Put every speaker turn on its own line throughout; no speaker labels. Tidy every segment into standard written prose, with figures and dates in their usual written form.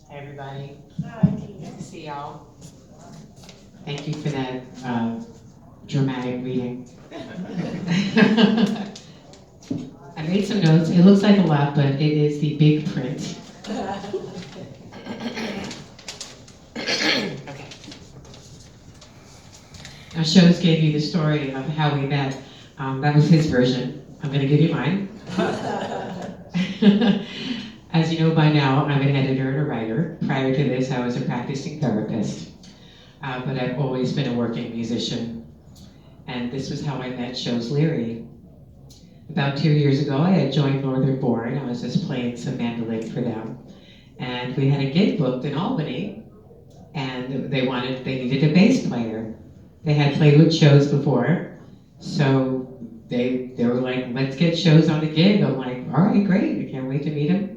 Hey everybody,
Hi.
good to see y'all. Thank you for that dramatic reading. I made some notes. It looks like a lot, but it is the big print. Okay. Now, Shows gave you the story of how we met. That was his version. I'm going to give you mine. As you know by now, I'm an editor and a writer. Prior to this, I was a practicing therapist. But I've always been a working musician. And this was how I met Shows Leary. About 2 years ago, I had joined Northern Born. I was just playing some mandolin for them. And we had a gig booked in Albany, and they needed a bass player. They had played with Shows before, so they were like, let's get Shows on the gig. I'm like, all right, great, I can't wait to meet him.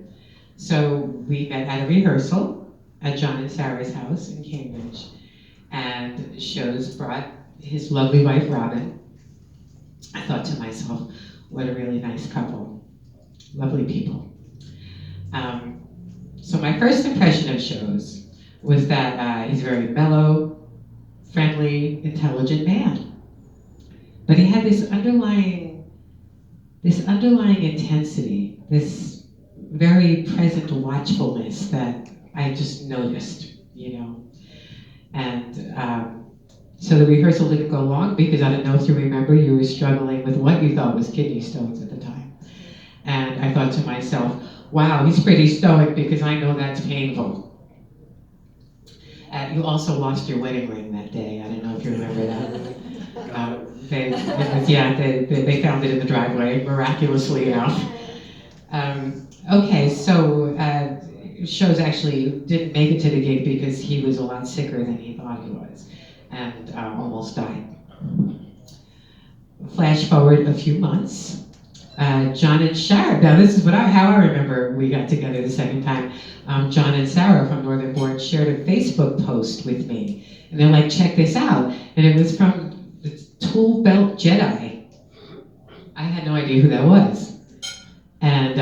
So we met at a rehearsal at John and Sarah's house in Cambridge, and Shows brought his lovely wife, Robin. I thought to myself, what a really nice couple, lovely people. So my first impression of Shows was that he's a very mellow, friendly, intelligent man. But he had this underlying intensity, this very present watchfulness that I just noticed, And so the rehearsal didn't go long because I don't know if you remember, you were struggling with what you thought was kidney stones at the time. And I thought to myself, wow, he's pretty stoic because I know that's painful. You also lost your wedding ring that day. I don't know if you remember that. They found it in the driveway, miraculously enough. So Shows actually didn't make it to the gig because he was a lot sicker than he thought he was, and almost died. Flash forward a few months. John and Sarah, now this is how I remember we got together the second time. John and Sarah from Northern Born shared a Facebook post with me. And they're like, check this out. And it was from the Tool Belt Jedi. I had no idea who that was. And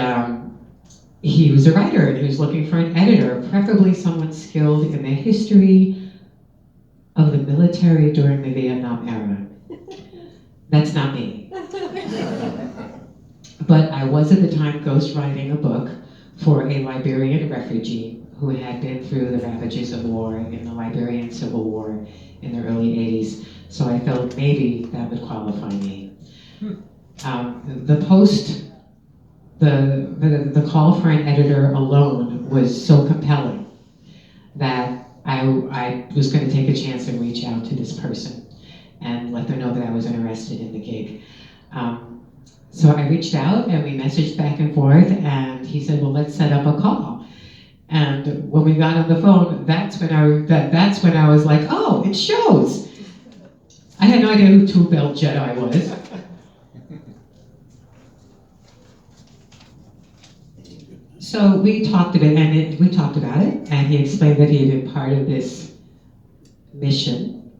he was a writer, and he was looking for an editor, preferably someone skilled in the history of the military during the Vietnam era. That's not me. But I was at the time ghostwriting a book for a Liberian refugee who had been through the ravages of war in the Liberian Civil War in the early 80s. So I felt maybe that would qualify me. The post, the call for an editor alone was so compelling that I was going to take a chance and reach out to this person and let them know that I was interested in the gig. So I reached out and we messaged back and forth, and he said, well, let's set up a call. And when we got on the phone, that's when I was like, oh, it Shows. I had no idea who Tool Belt Jedi was. So we talked about it, and he explained that he had been part of this mission,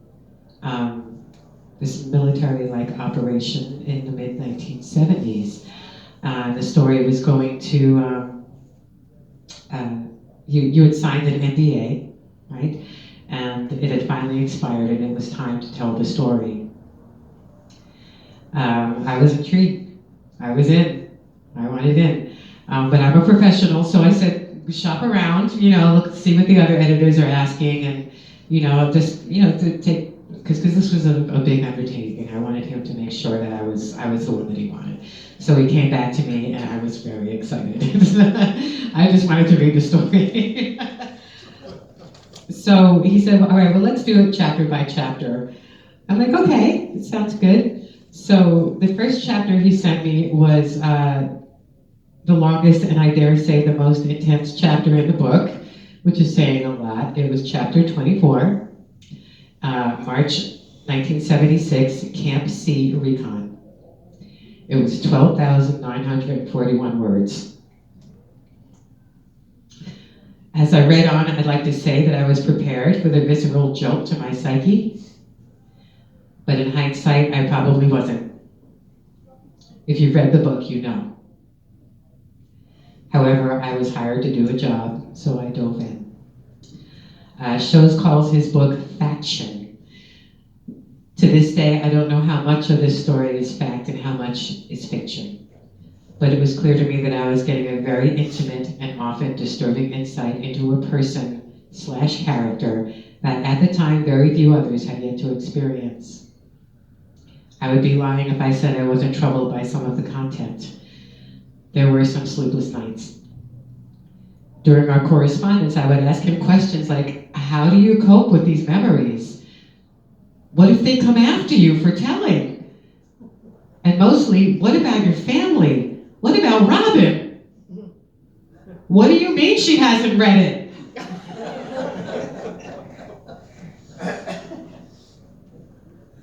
this military-like operation in the mid-1970s. The story was going to, you had signed an NDA, right? And it had finally expired, and it was time to tell the story. I was intrigued. I was in. I wanted in. But I'm a professional, so I said, shop around, look, see what the other editors are asking, and, to take, because this was a big undertaking. I wanted him to make sure that I was the one that he wanted. So he came back to me, and I was very excited. I just wanted to read the story. So he said, all right, well, let's do it chapter by chapter. I'm like, okay, it sounds good. So the first chapter he sent me was the longest, and I dare say the most intense chapter in the book, which is saying a lot. It was chapter 24, March 1976, Camp C Recon. It was 12,941 words. As I read on, I'd like to say that I was prepared for the visceral jolt to my psyche, but in hindsight, I probably wasn't. If you've read the book, you know. However, I was hired to do a job, so I dove in. Shows calls his book Faction. To this day, I don't know how much of this story is fact and how much is fiction. But it was clear to me that I was getting a very intimate and often disturbing insight into a person/character that at the time very few others had yet to experience. I would be lying if I said I wasn't troubled by some of the content. There were some sleepless nights. During our correspondence, I would ask him questions like, how do you cope with these memories? What if they come after you for telling? And mostly, what about your family? What about Robin? What do you mean she hasn't read it?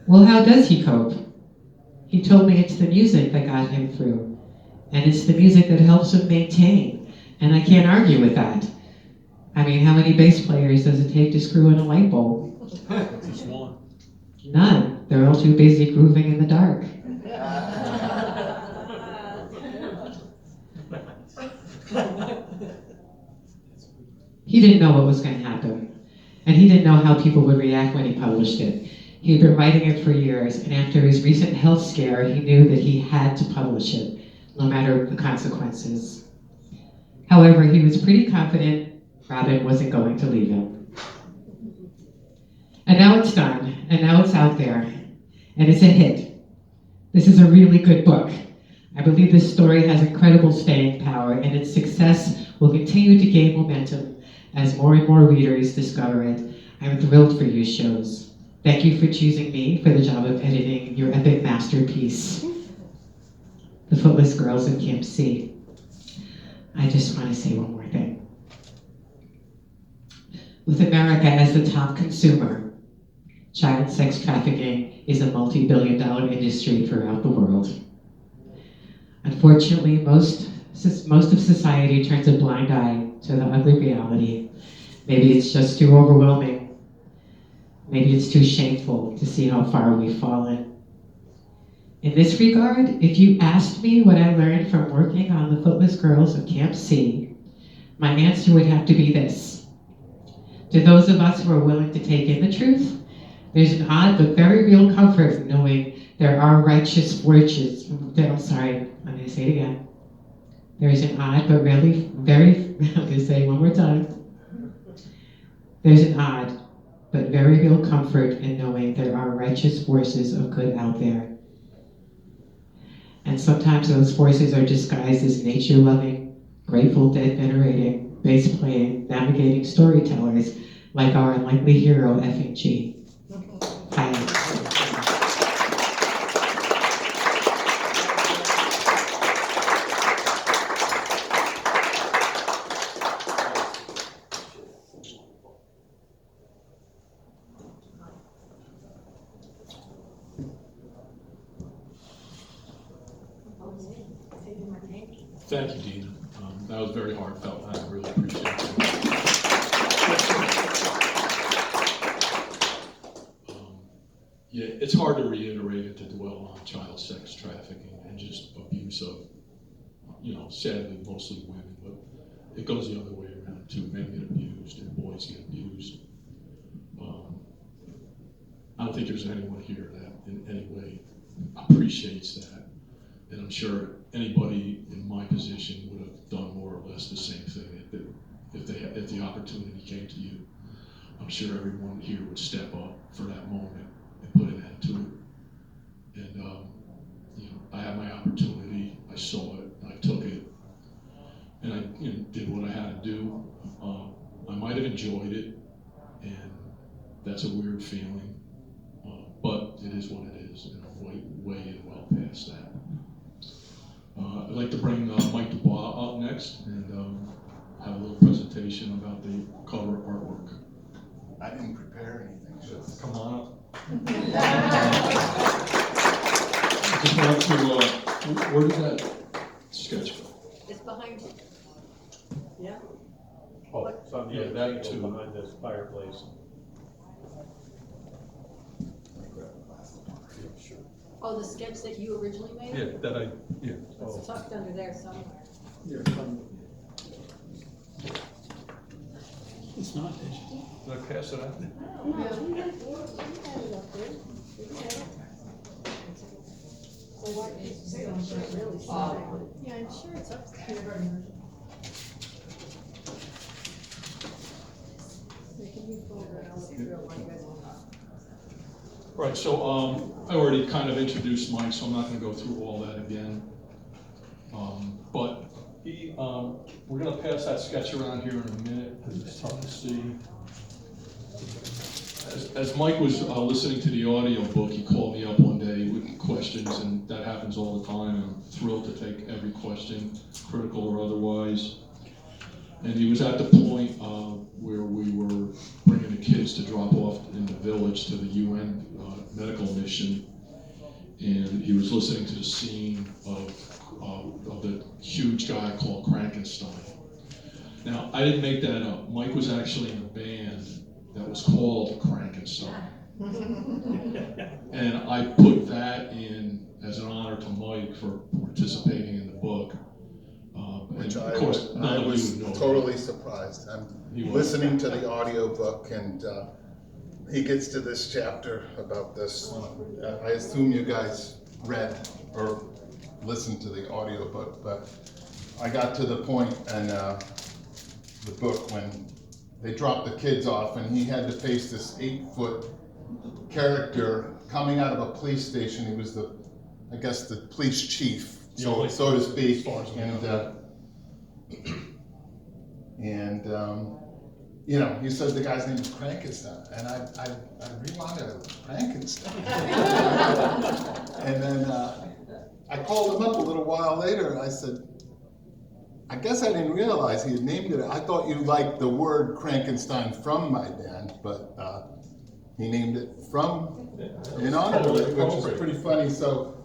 Well, how does he cope? He told me it's the music that got him through. And it's the music that helps him maintain. And I can't argue with that. I mean, how many bass players does it take to screw in a light bulb?
Just one.
None. They're all too busy grooving in the dark. He didn't know what was going to happen. And he didn't know how people would react when he published it. He had been writing it for years, and after his recent health scare, he knew that he had to publish it, no matter the consequences. However, he was pretty confident Robin wasn't going to leave him. And now it's done, and now it's out there, and it's a hit. This is a really good book. I believe this story has incredible staying power, and its success will continue to gain momentum as more and more readers discover it. I'm thrilled for you, shows. Thank you for choosing me for the job of editing your epic masterpiece, The Footless Girls of Camp C. I just want to say one more thing. With America as the top consumer, child sex trafficking is a multi-billion-dollar industry throughout the world. Unfortunately, most of society turns a blind eye to the ugly reality. Maybe it's just too overwhelming. Maybe it's too shameful to see how far we've fallen. In this regard, if you asked me what I learned from working on the Footless Girls of Camp C, my answer would have to be this. To those of us who are willing to take in the truth, there's an odd but very real comfort in knowing there are righteous forces. I'm going to say it again. There's an odd but really I'm going to say it one more time. There's an odd but very real comfort in knowing there are righteous forces of good out there. And sometimes those forces are disguised as nature-loving, Grateful Dead venerating, bass-playing, navigating storytellers like our unlikely hero, F&G. Hi.
Thank you, Deena. That was very heartfelt, and I really appreciate it. Yeah, it's hard to reiterate it, to dwell on child sex trafficking and just abuse of, sadly, mostly women, but it goes the other way around too. Men get abused and boys get abused. I don't think there's anyone here that in any way appreciates that. And I'm sure anybody in my position would have done more or less the same thing if the opportunity came to you. I'm sure everyone here would step up for that moment and put an end to it. And I had my opportunity. I saw it. I took it, and I did what I had to do. I might have enjoyed it, and that's a weird feeling, but it is what it is, and I'm way well past that. I'd like to bring Mike DuBois up next and have a little presentation about the cover artwork.
I didn't prepare anything. So.
Come on up. Just want to, where does that sketch go?
It's behind you. Yeah.
Oh, so
yeah, that too.
Behind this fireplace.
Sure.
Oh, the sketch that you originally made?
Yeah,
It's tucked under there somewhere.
Yeah,
It's not digital.
Did I pass it out?
No, we had it up there. We had it. So what is, really slow. Yeah, I'm sure it's up there. Can you pull that out?
Right, so I already kind of introduced Mike, so I'm not gonna go through all that again. But we're gonna pass that sketch around here in a minute, because it's tough to see. As Mike was listening to the audio book, he called me up one day with questions, and that happens all the time. I'm thrilled to take every question, critical or otherwise. And he was at the point where we were bringing the kids to drop off in the village to the UN medical mission, and he was listening to the scene of the huge guy called Frankenstein. Now, I didn't make that up. Mike was actually in a band that was called Frankenstein. And I put that in as an honor to Mike for participating in the book.
Which
and
I
of course, none of you
was
would know
totally
that.
surprised. I'm
He was.
listening to the audio book, and he gets to this chapter about this. I assume you guys read or listened to the audio book, but I got to the point in the book when they dropped the kids off, and he had to face this 8-foot character coming out of a police station. He was the police chief, so to speak, and he said the guy's name is Frankenstein, and I rewound it, Frankenstein. And then I called him up a little while later, and I said, I guess I didn't realize he had named it. I thought you liked the word Frankenstein from my band, but he named it in honor of it, which is pretty funny. So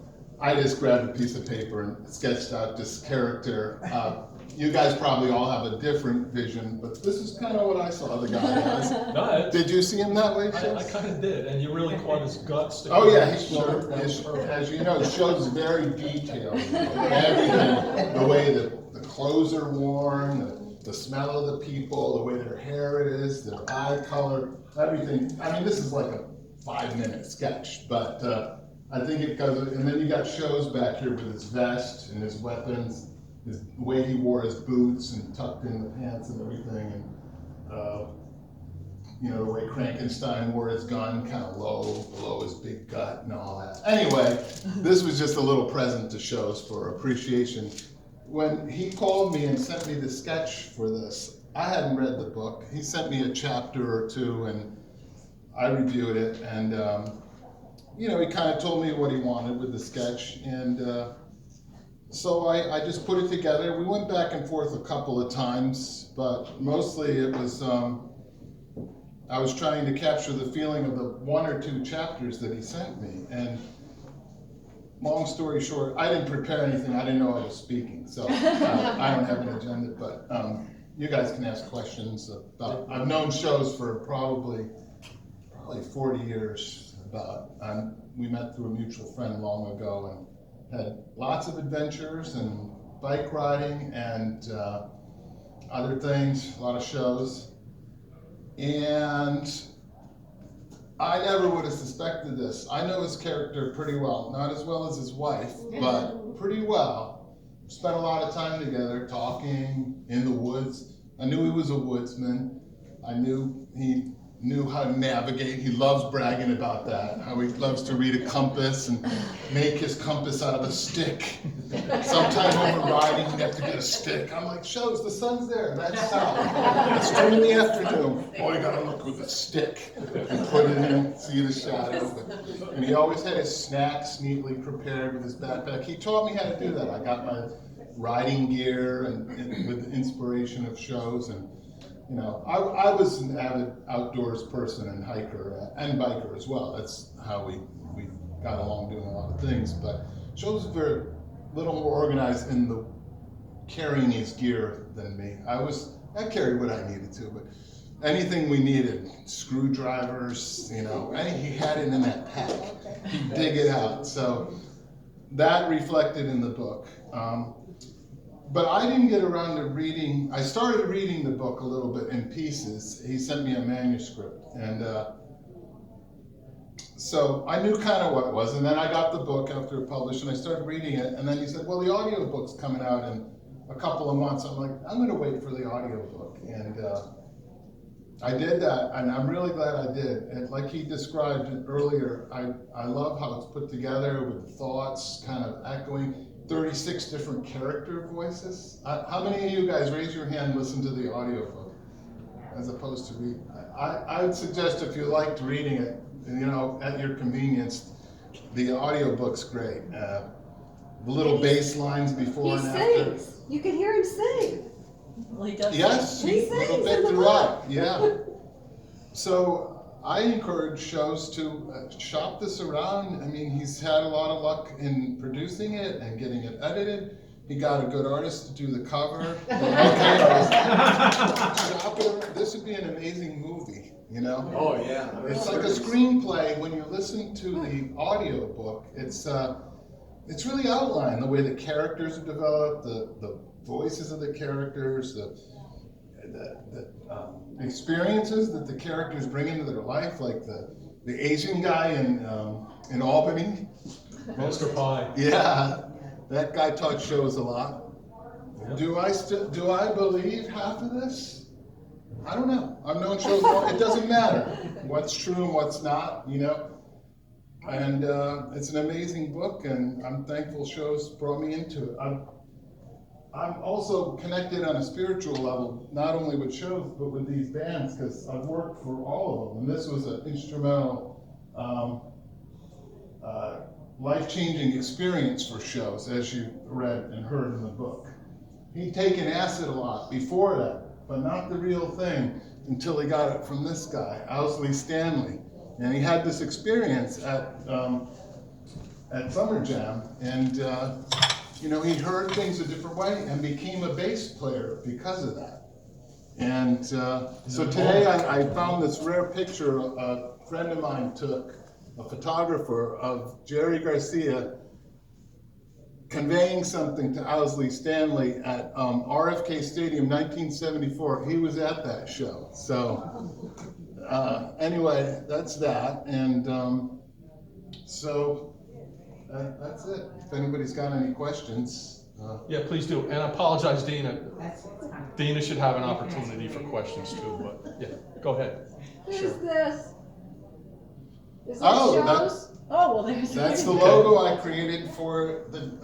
I just grabbed a piece of paper and sketched out this character. You guys probably all have a different vision, but this is kind of what I saw the guy as.
No,
Did you see him that way, Chip?
I kind of did, and you really caught his guts.
Oh yeah, as you know, the show's very detailed. Everything, the way the clothes are worn, the smell of the people, the way their hair is, their eye color, everything. I mean, this is like a 5-minute sketch, but I think it goes, and then you got shows back here with his vest and his weapons, the way he wore his boots and tucked in the pants and everything, and the way Frankenstein wore his gun kind of low, below his big gut and all that. Anyway, this was just a little present to shows for appreciation. When he called me and sent me the sketch for this, I hadn't read the book. He sent me a chapter or two, and I reviewed it, and he kind of told me what he wanted with the sketch, and so I just put it together. We went back and forth a couple of times, but mostly it was, I was trying to capture the feeling of the 1 or 2 chapters that he sent me, and long story short, I didn't prepare anything. I didn't know I was speaking, so I don't have an agenda, but you guys can ask questions about, I've known shows for probably 40 years we met through a mutual friend long ago and had lots of adventures and bike riding and other things, a lot of shows. And I never would have suspected this. I know his character pretty well, not as well as his wife, but pretty well. Spent a lot of time together talking in the woods. I knew he was a woodsman. I knew he knew how to navigate. He loves bragging about that, how he loves to read a compass and make his compass out of a stick. Sometime when we're riding, he'd have to get a stick. I'm like, shows, the sun's there, that's south. It's 2 in the afternoon. Oh, you gotta look with a stick and put it in, see the shadow. And he always had his snacks neatly prepared with his backpack. He taught me how to do that. I got my riding gear and with the inspiration of shows, and I was an avid outdoors person and hiker and biker as well. That's how we got along doing a lot of things. But shows were a little more organized in the carrying his gear than me. I carried what I needed to, but anything we needed, screwdrivers, he had it in that pack. He'd dig it out. So that reflected in the book. But I didn't get around to reading. I started reading the book a little bit in pieces. He sent me a manuscript, and so I knew kind of what it was. And then I got the book after it published, and I started reading it. And then he said, "Well, the audiobook's coming out in a couple of months." I'm like, "I'm going to wait for the audiobook," and I did that, and I'm really glad I did. And like he described it earlier, I love how it's put together with thoughts kind of echoing. 36 different character voices. How many of you guys, raise your hand, listen to the audiobook as opposed to read? I would suggest if you liked reading it, you know, at your convenience, the audiobook's great. The little bass lines before
He
and after.
sings. You can hear him sing.
Well, he does.
Yes,
He
a little
sings
bit
in the
throughout, yeah. So I encourage shows to shop this around. I mean, he's had a lot of luck in producing it and getting it edited. He got a good artist to do the cover. Shop it around. This would be an amazing movie, you know?
Oh, yeah.
It's like a screenplay. When you listen to the audio book, it's really outlined, the way the characters are developed, the voices of the characters, the experiences that the characters bring into their life, like the Asian guy in Albany.
Mr. Pie.
Yeah, that guy taught shows a lot.
Yeah.
Do I believe half of this? I don't know. I've known shows long. It doesn't matter what's true and what's not, you know. And it's an amazing book, and I'm thankful shows brought me into it. I'm also connected on a spiritual level, not only with shows, but with these bands, because I've worked for all of them. And this was an instrumental, life-changing experience for shows, as you read and heard in the book. He'd taken acid a lot before that, but not the real thing until he got it from this guy, Owsley Stanley. And he had this experience at Summer Jam, and you know, he heard things a different way and became a bass player because of that. And so today I found this rare picture a friend of mine took, a photographer, of Jerry Garcia conveying something to Owsley Stanley at RFK Stadium 1974. He was at that show. So anyway, that's that. And so that's it. If anybody's got any questions.
Yeah, please do. And I apologize, Deena. Deena should have an opportunity for questions too, but yeah, go ahead.
Who's
Sure.
this? Is that
Oh,
shows?
Oh, well, there's.
That's the logo I created for the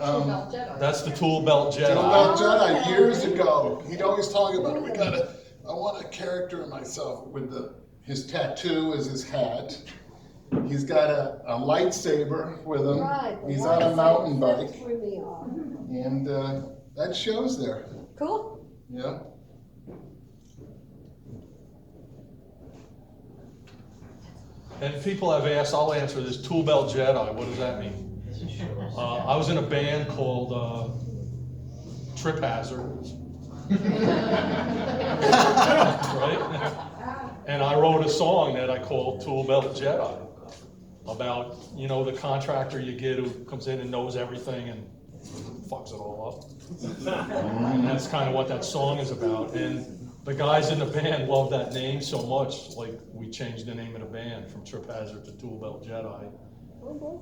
That's the Tool Belt Jedi.
Joel Jedi years ago. He'd always talk about it. I want a character of myself with his tattoo is his hat. He's got a lightsaber with him.
Right.
He's on a mountain bike.
Threw me off.
And that shows there.
Cool.
Yeah.
And people have asked, I'll answer this, Tool Belt Jedi, what does that mean? I was in a band called Trip Hazard. Right? And I wrote a song that I called Tool Belt Jedi, about, you know, the contractor you get who comes in and knows everything and fucks it all up. And that's kind of what that song is about. And the guys in the band love that name so much, like we changed the name of the band from Trip Hazard to Tool Belt Jedi.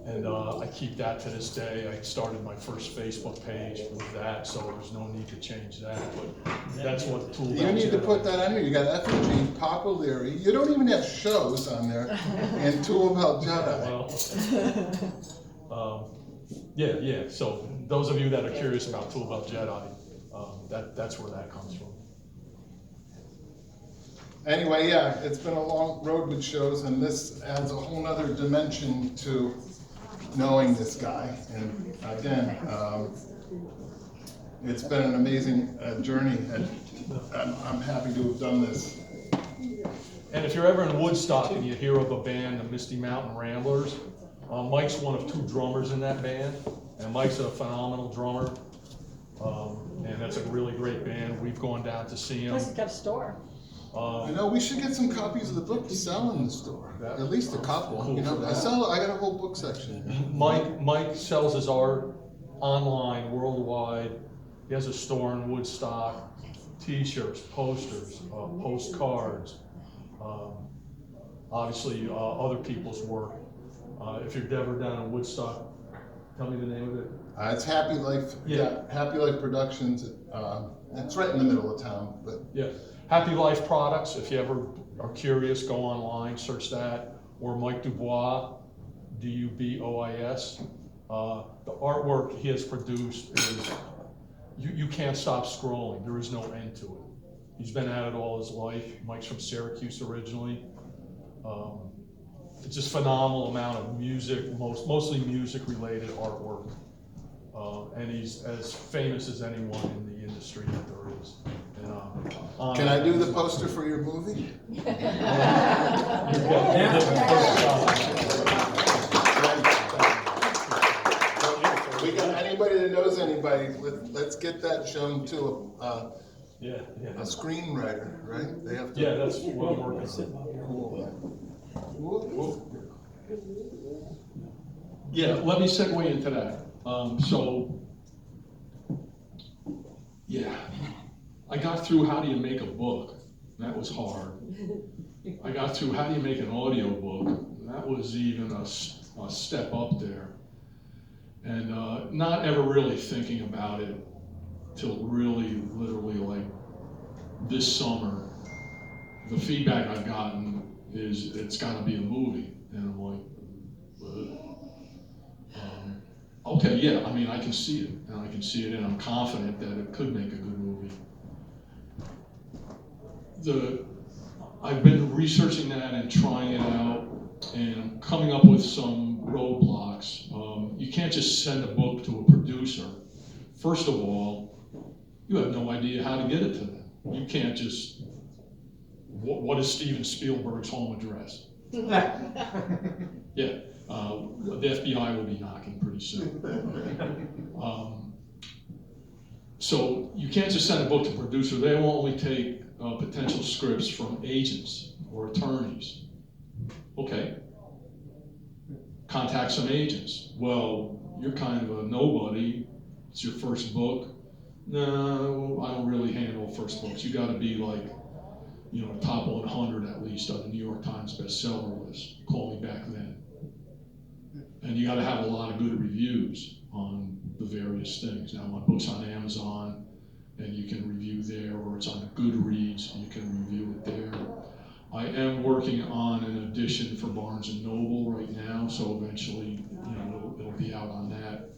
And I keep that to this day. I started my first Facebook page with that, so there's no need to change that. But that's what Tool Belt Jedi.
You need to put that on here. You got effigy, Papa Leary. You don't even have shows on there. And Tool Belt Jedi.
Well, yeah. So those of you that are curious about Tool Belt Jedi, that's where that comes from.
Anyway, yeah, it's been a long road with shows, and this adds a whole nother dimension to knowing this guy. And again, it's been an amazing journey, and I'm happy to have done this.
And if you're ever in Woodstock and you hear of a band, the Misty Mountain Ramblers, Mike's one of two drummers in that band, and Mike's a phenomenal drummer, and that's a really great band. We've gone down to see him.
Plus, it's got a store.
You know, we should get some copies of the book to sell in the store. At least a couple.
Cool.
You know, I got a whole book section.
Mike sells his art online, worldwide. He has a store in Woodstock, T-shirts, posters, postcards, obviously other people's work. If you're ever down in Woodstock, tell me the name of it.
It's Happy Life.
Yeah.
Happy Life Productions. It's right in the middle of town, but
Yeah, Happy Life Products. If you ever are curious, go online, search that, or Mike DuBois, DuBois. The artwork he has produced is, you can't stop scrolling. There is no end to it. He's been at it all his life. Mike's from Syracuse originally. It's just phenomenal amount of music, mostly music-related artwork. And he's as famous as anyone in the industry that there is. And,
can I do the poster for your movie? We got anybody that knows anybody, let's get that shown to a screenwriter, right? They have to.
Yeah, that's what I'm working on.
Cool.
Yeah, let me segue into that. I got through how do you make a book. That was hard. I got through how do you make an audio book. That was even a step up there. And not ever really thinking about it till really, literally like this summer. The feedback I've gotten is it's gotta be a movie. And I'm like, okay, yeah, I mean, I can see it, and I can see it, and I'm confident that it could make a good movie. I've been researching that and trying it out, and coming up with some roadblocks. You can't just send a book to a producer. First of all, you have no idea how to get it to them. You can't just, what is Steven Spielberg's home address? Yeah. The FBI will be knocking pretty soon. So you can't just send a book to a producer. They will only take potential scripts from agents or attorneys. Okay. Contact some agents. Well, you're kind of a nobody. It's your first book. No, I don't really handle first books. You got to be like, top 100 at least on the New York Times bestseller list. Call me back then. And you got to have a lot of good reviews on the various things. Now, my book's on Amazon, and you can review there, or it's on Goodreads, and you can review it there. I am working on an edition for Barnes & Noble right now, so eventually, it'll be out on that.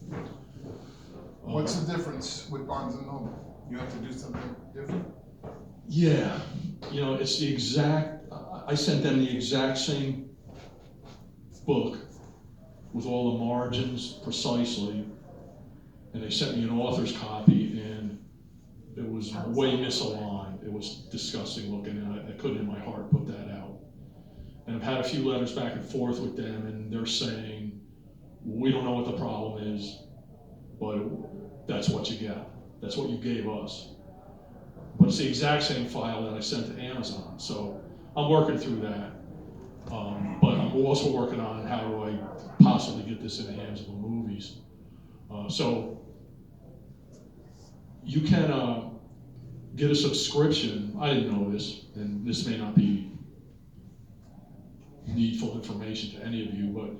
What's the difference with Barnes & Noble? You have to do something different?
Yeah, it's the exact, I sent them the exact same book with all the margins precisely, and they sent me an author's copy, and it was way misaligned. It was disgusting looking, and I couldn't in my heart put that out. And I've had a few letters back and forth with them, and they're saying, we don't know what the problem is, but that's what you got. That's what you gave us. But it's the exact same file that I sent to Amazon, so I'm working through that. But I'm also working on how do I possibly get this in the hands of the movies. So you can get a subscription. I didn't know this, and this may not be needful information to any of you, but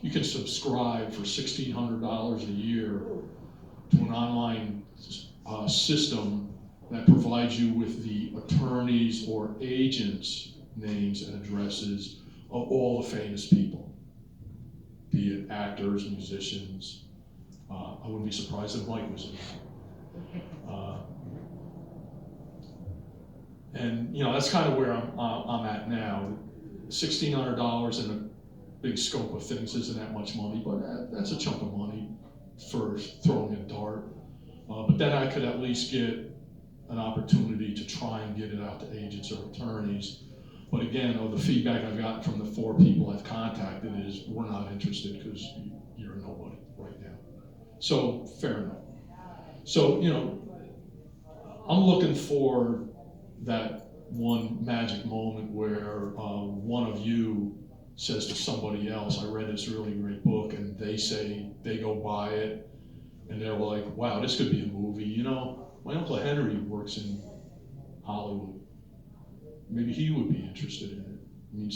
you can subscribe for $1,600 a year to an online system that provides you with the attorneys or agents' names and addresses of all the famous people, be it actors, musicians. I wouldn't be surprised if Mike was in that. And that's kind of where I'm at now. $1,600 in a big scope of things isn't that much money, but that's a chunk of money for throwing a dart. But then I could at least get an opportunity to try and get it out to agents or attorneys. But again, the feedback I've gotten from the 4 people I've contacted is, we're not interested because you're a nobody right now. So, fair enough. So, I'm looking for that one magic moment where one of you says to somebody else, I read this really great book, and they say, they go buy it, and they're like, wow, this could be a movie, My Uncle Henry works in Hollywood. Maybe he would be interested in it. I mean,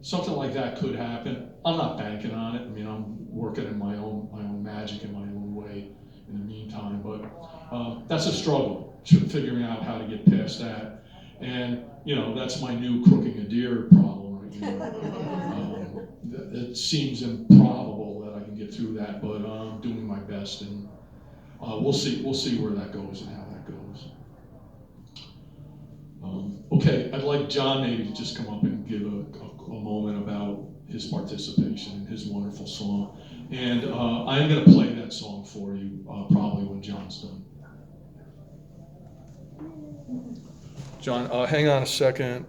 something like that could happen. I'm not banking on it. I mean, I'm working in my own magic in my own way in the meantime, but that's a struggle, figuring out how to get past that. And, you know, that's my new crooking a deer problem right now. It seems improbable that I can get through that, but I'm doing my best, and we'll see where that goes and how that goes. Okay, I'd like John maybe to just come up and give a moment about his participation in his wonderful song. And I'm going to play that song for you probably when John's done. John, hang on a second.